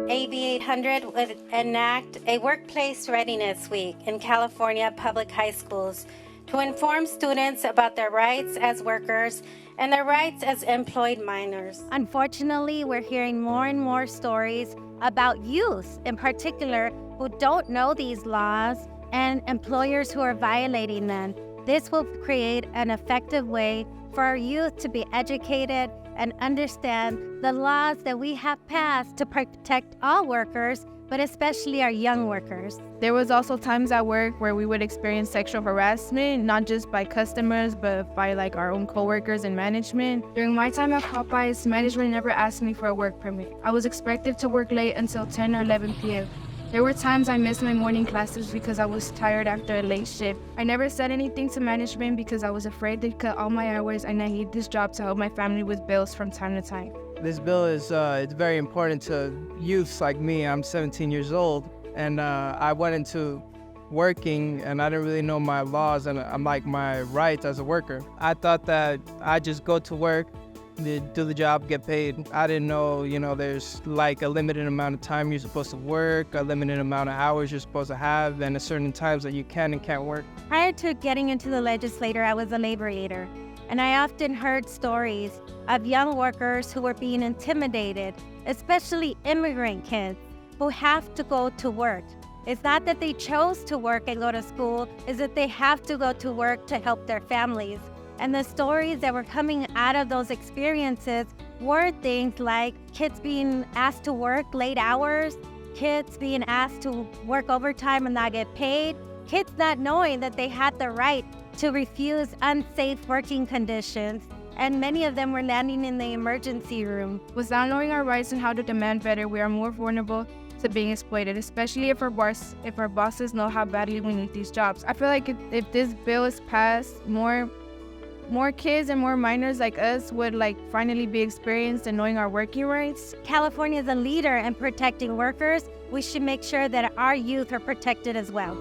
AB 800 would enact a workplace readiness week in California public high schools to inform students about their rights as workers and their rights as employed minors. Unfortunately, we're hearing more and more stories about youth in particular who don't know these laws and employers who are violating them. This will create an effective way for our youth to be educated and understand the laws that we have passed to protect all workers, but especially our young workers. There was also times at work where we would experience sexual harassment, not just by customers, but by our own coworkers and management. During my time at Popeyes, management never asked me for a work permit. I was expected to work late until 10 or 11 p.m. There were times I missed my morning classes because I was tired after a late shift. I never said anything to management because I was afraid they'd cut all my hours, and I need this job to help my family with bills from time to time. This bill is it's very important to youths like me. I'm 17 years old, and I went into working, and I didn't really know my laws and my rights as a worker. I thought that I just go to work, do the job, get paid. I didn't know, there's a limited amount of time you're supposed to work, a limited amount of hours you're supposed to have, and a certain times that you can and can't work. Prior to getting into the legislature, I was a laborator, and I often heard stories of young workers who were being intimidated, especially immigrant kids who have to go to work. It's not that they chose to work and go to school, it's that they have to go to work to help their families. And the stories that were coming out of those experiences were things like kids being asked to work late hours, kids being asked to work overtime and not get paid, kids not knowing that they had the right to refuse unsafe working conditions, and many of them were landing in the emergency room. Without knowing our rights and how to demand better, we are more vulnerable to being exploited, especially if our bosses know how badly we need these jobs. I feel like if this bill is passed, more kids and more minors like us would finally be experienced in knowing our working rights. California is a leader in protecting workers. We should make sure that our youth are protected as well.